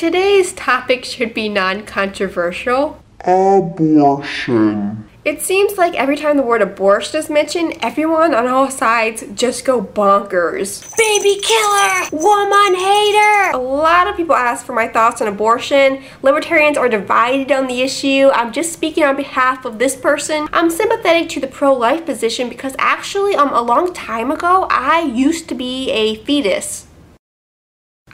Today's topic should be non-controversial. Abortion. It seems like every time the word abortion is mentioned, everyone on all sides just go bonkers. Baby killer! Woman hater! A lot of people ask for my thoughts on abortion. Libertarians are divided on the issue. I'm just speaking on behalf of this person. I'm sympathetic to the pro-life position because actually, a long time ago, I used to be a fetus.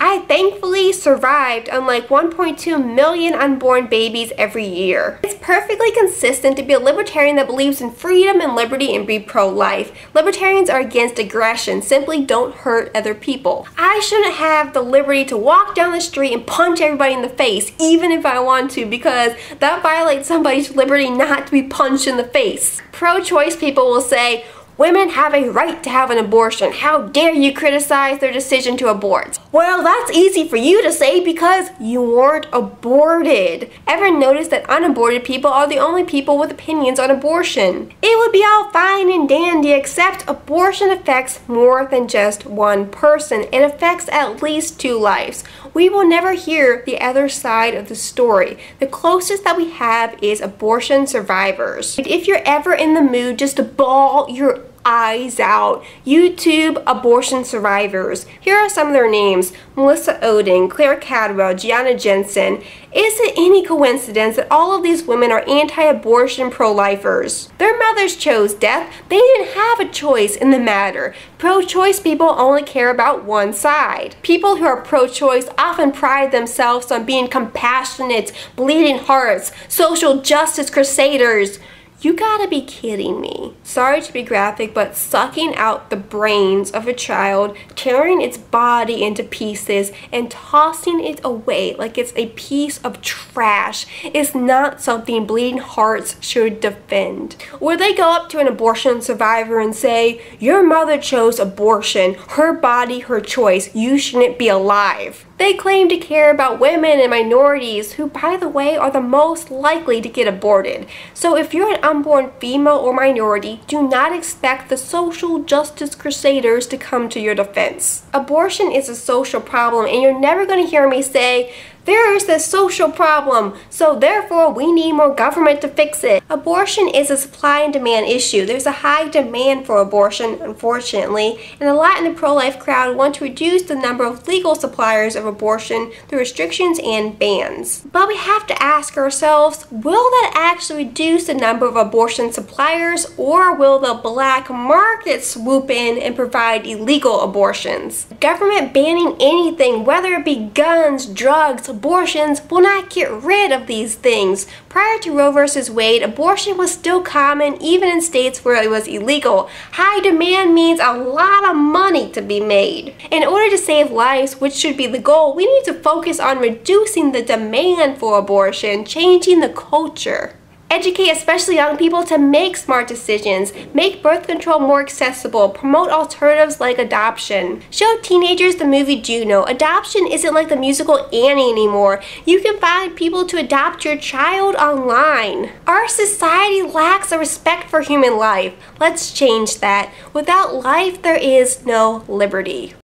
I thankfully survived unlike 1.2 million unborn babies every year. It's perfectly consistent to be a libertarian that believes in freedom and liberty and be pro-life. Libertarians are against aggression, simply don't hurt other people. I shouldn't have the liberty to walk down the street and punch everybody in the face, even if I want to, because that violates somebody's liberty not to be punched in the face. Pro-choice people will say, women have a right to have an abortion. How dare you criticize their decision to abort? Well, that's easy for you to say because you weren't aborted. Ever notice that unaborted people are the only people with opinions on abortion? It would be all fine and dandy, except abortion affects more than just one person. It affects at least 2 lives. We will never hear the other side of the story. The closest that we have is abortion survivors. If you're ever in the mood just to bawl your eyes out, YouTube abortion survivors. Here are some of their names: Melissa Oding, Claire Cadwell, Gianna Jensen. Is it any coincidence that all of these women are anti-abortion pro-lifers? Their mothers chose death. They didn't have a choice in the matter. Pro-choice people only care about one side. People who are pro-choice often pride themselves on being compassionate, bleeding hearts, social justice crusaders. You gotta be kidding me. Sorry to be graphic, but sucking out the brains of a child, tearing its body into pieces, and tossing it away like it's a piece of trash is not something bleeding hearts should defend. Or they go up to an abortion survivor and say, your mother chose abortion, her body, her choice, you shouldn't be alive. They claim to care about women and minorities, who, by the way, are the most likely to get aborted. So if you're an unborn female or minority, do not expect the social justice crusaders to come to your defense. Abortion is a social problem, and you're never going to hear me say, there is this social problem, so therefore we need more government to fix it. Abortion is a supply and demand issue. There's a high demand for abortion, unfortunately, and a lot in the pro-life crowd want to reduce the number of legal suppliers of abortion through restrictions and bans. But we have to ask ourselves, will that actually reduce the number of abortion suppliers, or will the black market swoop in and provide illegal abortions? Government banning anything, whether it be guns, drugs, abortions, will not get rid of these things. Prior to Roe v. Wade, abortion was still common even in states where it was illegal. High demand means a lot of money to be made. In order to save lives, which should be the goal, we need to focus on reducing the demand for abortion, changing the culture. Educate especially young people to make smart decisions, make birth control more accessible, promote alternatives like adoption. Show teenagers the movie Juno. Adoption isn't like the musical Annie anymore. You can find people to adopt your child online. Our society lacks a respect for human life. Let's change that. Without life, there is no liberty.